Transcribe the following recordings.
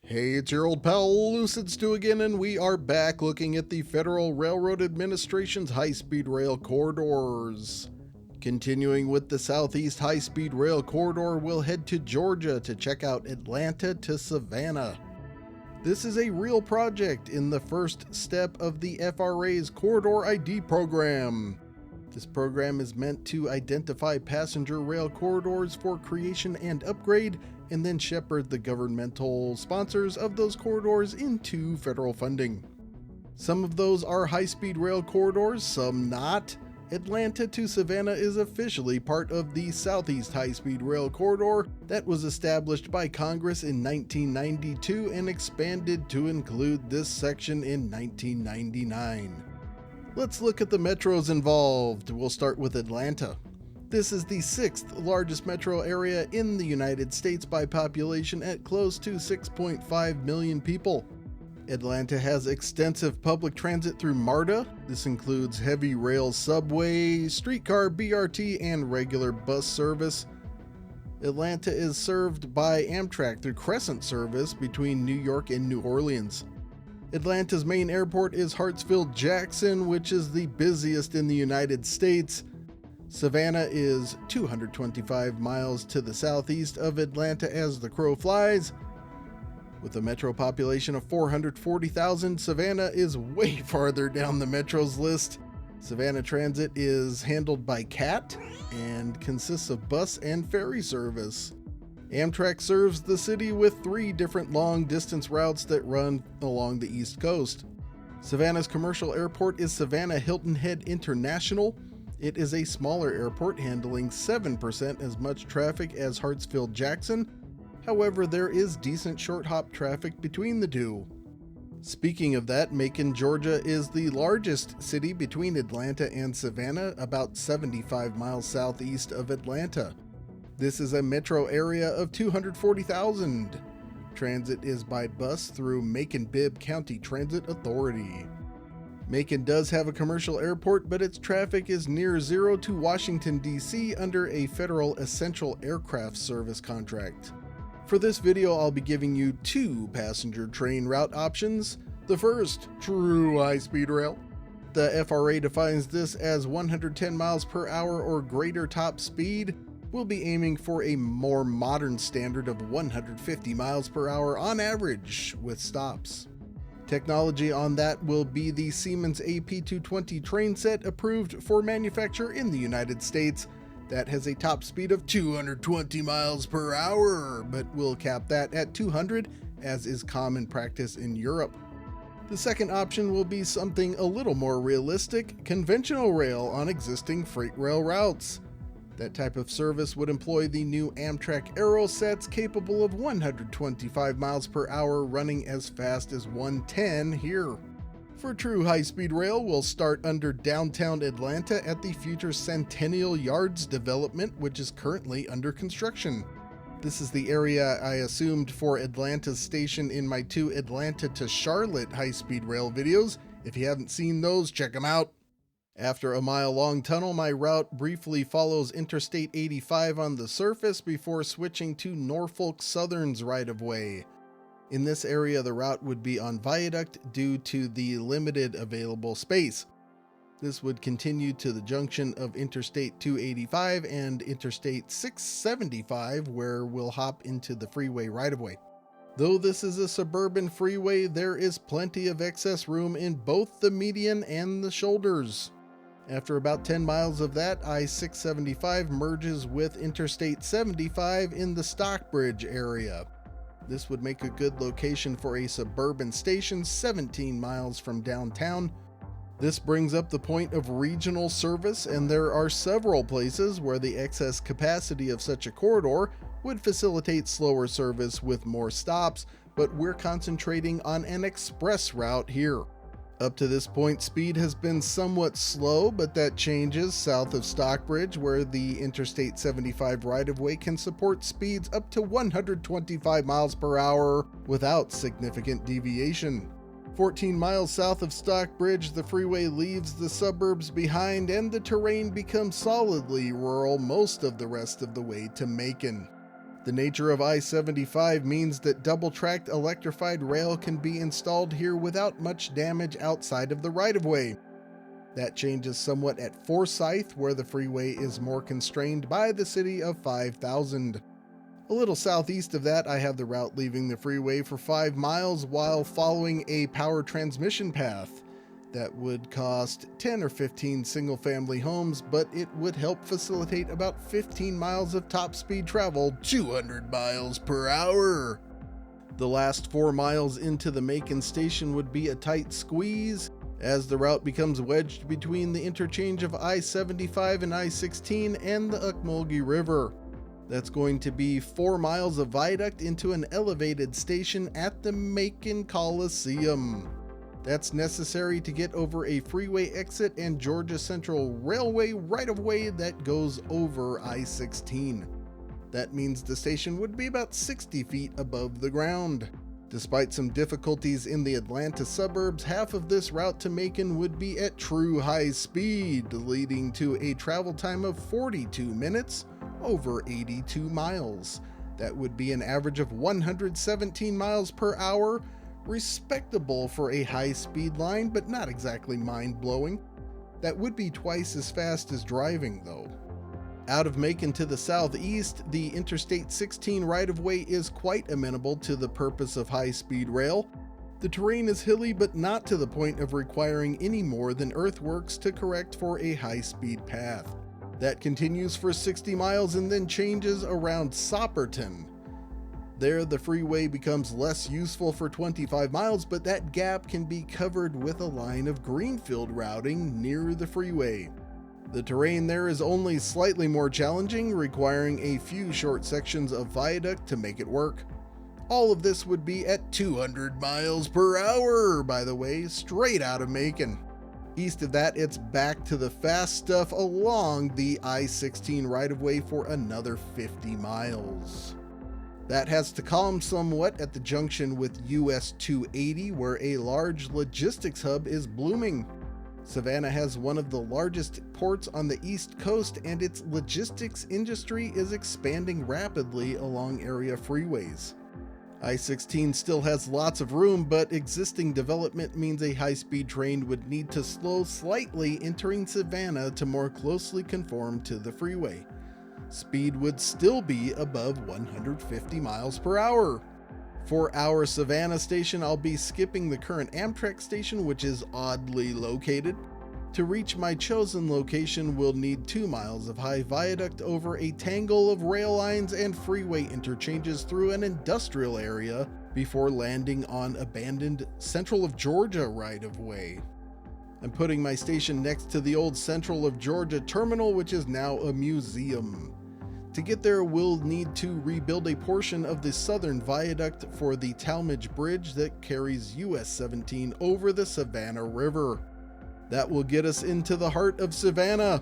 Hey, it's your old pal Lucid Stu again, and we are back looking at the Federal Railroad Administration's high-speed rail corridors. Continuing with the Southeast High-Speed Rail Corridor, we'll head to Georgia to check out Atlanta to Savannah. This is a real project in the first step of the FRA's Corridor ID program. This program is meant to identify passenger rail corridors for creation and upgrade, and then shepherd the governmental sponsors of those corridors into federal funding. Some of those are high-speed rail corridors, some not. Atlanta to Savannah is officially part of the Southeast High-Speed Rail Corridor that was established by Congress in 1992 and expanded to include this section in 1999. Let's look at the metros involved. We'll start with Atlanta. This is the sixth largest metro area in the United States by population at close to 6.5 million people. Atlanta has extensive public transit through MARTA. This includes heavy rail subway, streetcar, BRT, and regular bus service. Atlanta is served by Amtrak through Crescent service between New York and New Orleans. Atlanta's main airport is Hartsfield-Jackson, which is the busiest in the United States. Savannah is 225 miles to the southeast of Atlanta as the crow flies. With a metro population of 440,000, Savannah is way farther down the metro's list. Savannah Transit is handled by CAT and consists of bus and ferry service. Amtrak serves the city with 3 different long-distance routes that run along the East Coast. Savannah's commercial airport is Savannah Hilton Head International. It is a smaller airport handling 7% as much traffic as Hartsfield-Jackson. However, there is decent short hop traffic between the two. Speaking of that, Macon, Georgia is the largest city between Atlanta and Savannah, about 75 miles southeast of Atlanta. This is a metro area of 240,000. Transit is by bus through Macon-Bibb County Transit Authority. Macon does have a commercial airport, but its traffic is near zero to Washington, D.C. under a federal essential aircraft service contract. For this video, I'll be giving you 2 passenger train route options. The first, true high-speed rail. The FRA defines this as 110 miles per hour or greater top speed. We'll be aiming for a more modern standard of 150 miles per hour on average, with stops. Technology on that will be the Siemens AP220 train set approved for manufacture in the United States. That has a top speed of 220 miles per hour, but we'll cap that at 200, as is common practice in Europe. The second option will be something a little more realistic, conventional rail on existing freight rail routes. That type of service would employ the new Amtrak Aero sets capable of 125 miles per hour running as fast as 110 here. For true high-speed rail, we'll start under downtown Atlanta at the future Centennial Yards development, which is currently under construction. This is the area I assumed for Atlanta's station in my 2 Atlanta to Charlotte high-speed rail videos. If you haven't seen those, check them out. After a mile-long tunnel, my route briefly follows Interstate 85 on the surface before switching to Norfolk Southern's right-of-way. In this area, the route would be on viaduct due to the limited available space. This would continue to the junction of Interstate 285 and Interstate 675, where we'll hop into the freeway right-of-way. Though this is a suburban freeway, there is plenty of excess room in both the median and the shoulders. After about 10 miles of that, I-675 merges with Interstate 75 in the Stockbridge area. This would make a good location for a suburban station 17 miles from downtown. This brings up the point of regional service, and there are several places where the excess capacity of such a corridor would facilitate slower service with more stops, but we're concentrating on an express route here. Up to this point, speed has been somewhat slow, but that changes south of Stockbridge, where the Interstate 75 right-of-way can support speeds up to 125 miles per hour without significant deviation. 14 miles south of Stockbridge, the freeway leaves the suburbs behind and the terrain becomes solidly rural most of the rest of the way to Macon. The nature of I-75 means that double-tracked electrified rail can be installed here without much damage outside of the right-of-way. That changes somewhat at Forsyth, where the freeway is more constrained by the city of 5,000. A little southeast of that, I have the route leaving the freeway for 5 miles while following a power transmission path. That would cost 10 or 15 single-family homes, but it would help facilitate about 15 miles of top-speed travel, 200 miles per hour. The last 4 miles into the Macon station would be a tight squeeze, as the route becomes wedged between the interchange of I-75 and I-16 and the Ocmulgee River. That's going to be 4 miles of viaduct into an elevated station at the Macon Coliseum. That's necessary to get over a freeway exit and Georgia Central Railway right-of-way that goes over I-16. That means the station would be about 60 feet above the ground. Despite some difficulties in the Atlanta suburbs, half of this route to Macon would be at true high speed, leading to a travel time of 42 minutes over 82 miles. That would be an average of 117 miles per hour, respectable for a high-speed line, but not exactly mind-blowing. That would be twice as fast as driving, though. Out of Macon to the southeast, the Interstate 16 right-of-way is quite amenable to the purpose of high-speed rail. The terrain is hilly, but not to the point of requiring any more than earthworks to correct for a high-speed path. That continues for 60 miles and then changes around Sopperton. There, the freeway becomes less useful for 25 miles, but that gap can be covered with a line of greenfield routing near the freeway. The terrain there is only slightly more challenging, requiring a few short sections of viaduct to make it work. All of this would be at 200 miles per hour, by the way, straight out of Macon. East of that, it's back to the fast stuff along the I-16 right-of-way for another 50 miles. That has to calm somewhat at the junction with US 280, where a large logistics hub is blooming. Savannah has one of the largest ports on the East Coast, and its logistics industry is expanding rapidly along area freeways. I-16 still has lots of room, but existing development means a high-speed train would need to slow slightly entering Savannah to more closely conform to the freeway. Speed would still be above 150 miles per hour. For our Savannah station, I'll be skipping the current Amtrak station, which is oddly located. To reach my chosen location, we'll need 2 miles of high viaduct over a tangle of rail lines and freeway interchanges through an industrial area before landing on abandoned Central of Georgia right-of-way. I'm putting my station next to the old Central of Georgia terminal, which is now a museum. To get there, we'll need to rebuild a portion of the southern viaduct for the Talmadge Bridge that carries US 17 over the Savannah River. That will get us into the heart of Savannah.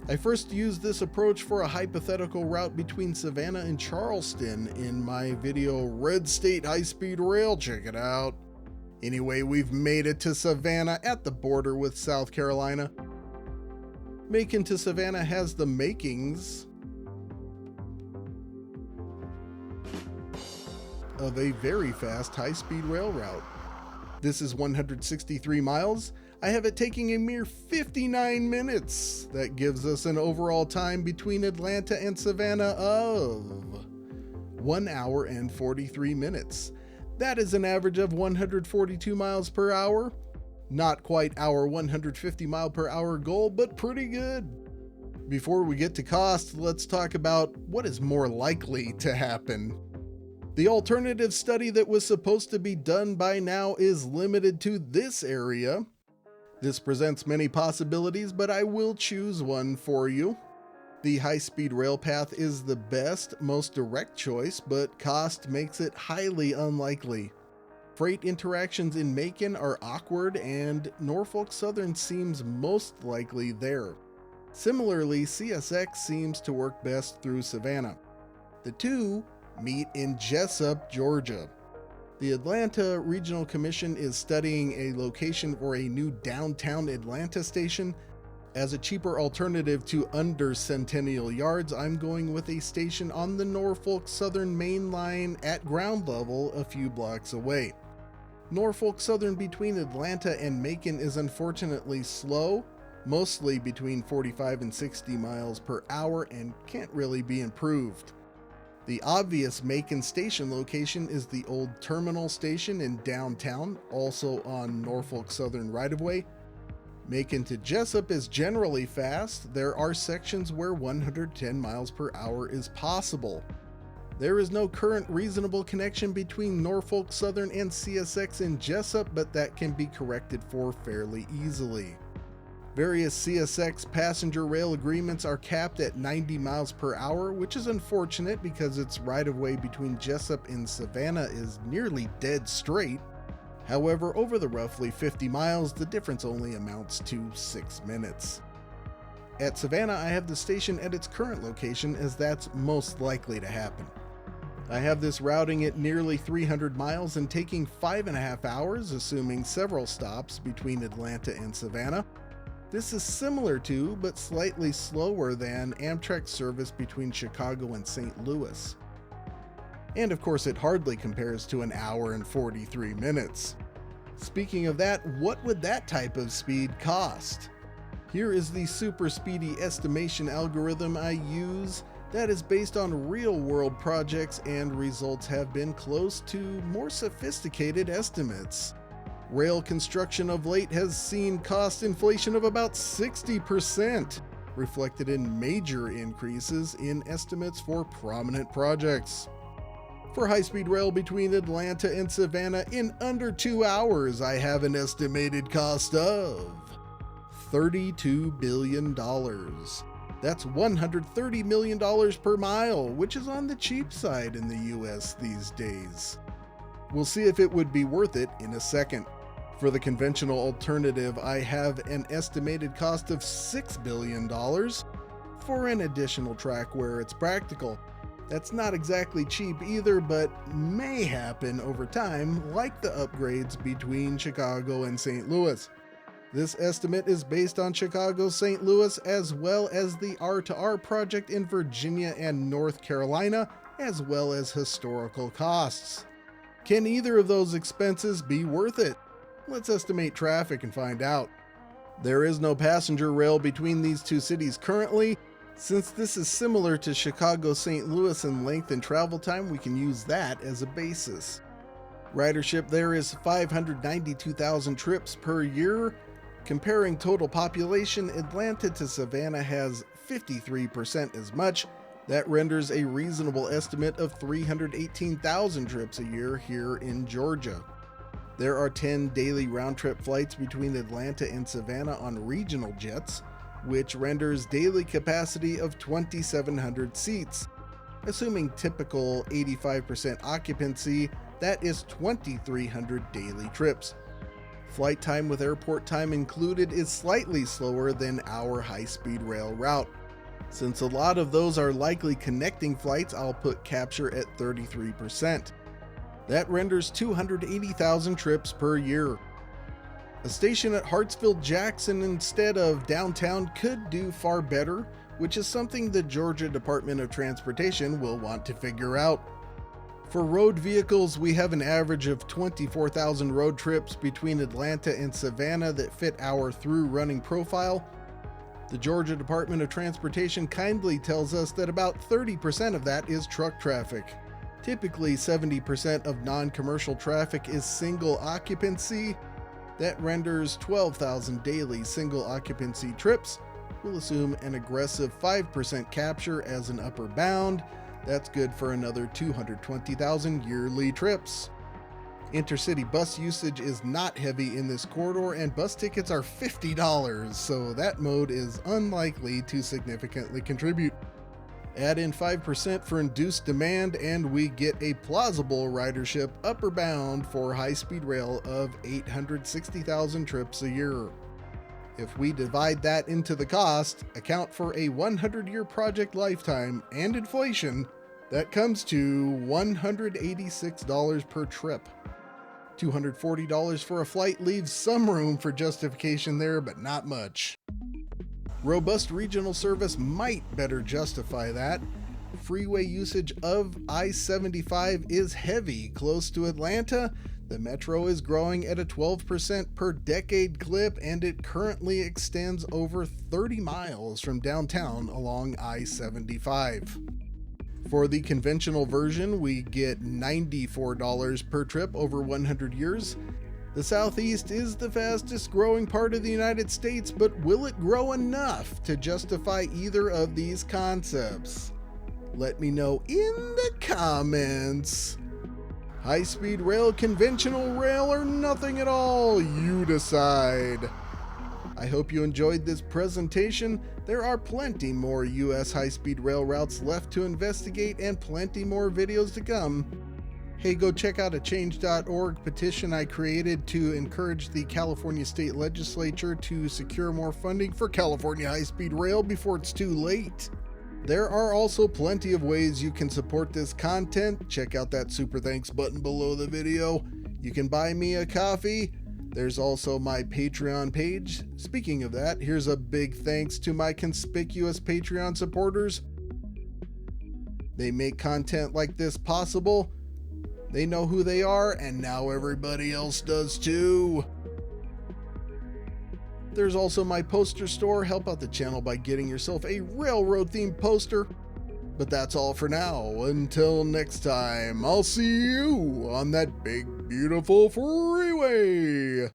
I first used this approach for a hypothetical route between Savannah and Charleston in my video Red State High-Speed Rail. Check it out. Anyway, we've made it to Savannah at the border with South Carolina. Macon to Savannah has the makings of a very fast high-speed rail route. This is 163 miles. I have it taking a mere 59 minutes. That gives us an overall time between Atlanta and Savannah of 1 hour and 43 minutes. That is an average of 142 miles per hour. Not quite our 150 mile per hour goal, but pretty good. Before we get to cost, let's talk about what is more likely to happen. The alternative study that was supposed to be done by now is limited to this area. This presents many possibilities, but I will choose one for you. The high-speed rail path is the best, most direct choice, but cost makes it highly unlikely. Freight interactions in Macon are awkward, and Norfolk Southern seems most likely there. Similarly, CSX seems to work best through Savannah. The two meet in Jessup, Georgia. The Atlanta Regional Commission is studying a location for a new downtown Atlanta station. As a cheaper alternative to under Centennial Yards, I'm going with a station on the Norfolk Southern Main Line at ground level a few blocks away. Norfolk Southern between Atlanta and Macon is unfortunately slow, mostly between 45 and 60 miles per hour, and can't really be improved. The obvious Macon station location is the old terminal station in downtown, also on Norfolk Southern right-of-way. Macon to Jessup is generally fast. There are sections where 110 miles per hour is possible. There is no current reasonable connection between Norfolk Southern and CSX in Jessup, but that can be corrected for fairly easily. Various CSX passenger rail agreements are capped at 90 miles per hour, which is unfortunate because its right-of-way between Jessup and Savannah is nearly dead straight. However, over the roughly 50 miles, the difference only amounts to 6 minutes. At Savannah, I have the station at its current location, as that's most likely to happen. I have this routing at nearly 300 miles and taking 5.5 hours, assuming several stops between Atlanta and Savannah. This is similar to, but slightly slower than, Amtrak service between Chicago and St. Louis. And of course, it hardly compares to an hour and 43 minutes. Speaking of that, what would that type of speed cost? Here is the super speedy estimation algorithm I use that is based on real-world projects, and results have been close to more sophisticated estimates. Rail construction of late has seen cost inflation of about 60%, reflected in major increases in estimates for prominent projects. For high-speed rail between Atlanta and Savannah in under 2 hours, I have an estimated cost of $32 billion. That's $130 million per mile, which is on the cheap side in the US these days. We'll see if it would be worth it in a second. For the conventional alternative, I have an estimated cost of $6 billion for an additional track where it's practical. That's not exactly cheap either, but may happen over time, like the upgrades between Chicago and St. Louis. This estimate is based on Chicago-St. Louis, as well as the R2R project in Virginia and North Carolina, as well as historical costs. Can either of those expenses be worth it? Let's estimate traffic and find out. There is no passenger rail between these two cities currently. Since this is similar to Chicago-St. Louis in length and travel time, we can use that as a basis. Ridership there is 592,000 trips per year. Comparing total population, Atlanta to Savannah has 53% as much. That renders a reasonable estimate of 318,000 trips a year here in Georgia. There are 10 daily round-trip flights between Atlanta and Savannah on regional jets, which renders daily capacity of 2,700 seats. Assuming typical 85% occupancy, that is 2,300 daily trips. Flight time with airport time included is slightly slower than our high-speed rail route. Since a lot of those are likely connecting flights, I'll put capture at 33%. That renders 280,000 trips per year. A station at Hartsfield-Jackson instead of downtown could do far better, which is something the Georgia Department of Transportation will want to figure out. For road vehicles, we have an average of 24,000 road trips between Atlanta and Savannah that fit our through-running profile. The Georgia Department of Transportation kindly tells us that about 30% of that is truck traffic. Typically, 70% of non-commercial traffic is single occupancy. That renders 12,000 daily single occupancy trips. We'll assume an aggressive 5% capture as an upper bound. That's good for another 220,000 yearly trips. Intercity bus usage is not heavy in this corridor, and bus tickets are $50, so that mode is unlikely to significantly contribute. Add in 5% for induced demand, and we get a plausible ridership upper bound for high-speed rail of 860,000 trips a year. If we divide that into the cost, account for a 100-year project lifetime, and inflation, that comes to $186 per trip. $240 for a flight leaves some room for justification there, but not much. Robust regional service might better justify that. Freeway usage of I-75 is heavy. Close to Atlanta, the metro is growing at a 12% per decade clip, and it currently extends over 30 miles from downtown along I-75. For the conventional version, we get $94 per trip over 100 years. The Southeast is the fastest growing part of the United States, but will it grow enough to justify either of these concepts? Let me know in the comments. High-speed rail, conventional rail, or nothing at all? You decide. I hope you enjoyed this presentation. There are plenty more U.S. high-speed rail routes left to investigate and plenty more videos to come. Hey, go check out a change.org petition I created to encourage the California State Legislature to secure more funding for California high-speed rail before it's too late. There are also plenty of ways you can support this content. Check out that super thanks button below the video. You can buy me a coffee. There's also my Patreon page. Speaking of that, here's a big thanks to my conspicuous Patreon supporters. They make content like this possible. They know who they are, and now everybody else does too. There's also my poster store. Help out the channel by getting yourself a railroad-themed poster. But that's all for now. Until next time, I'll see you on that big, beautiful freeway.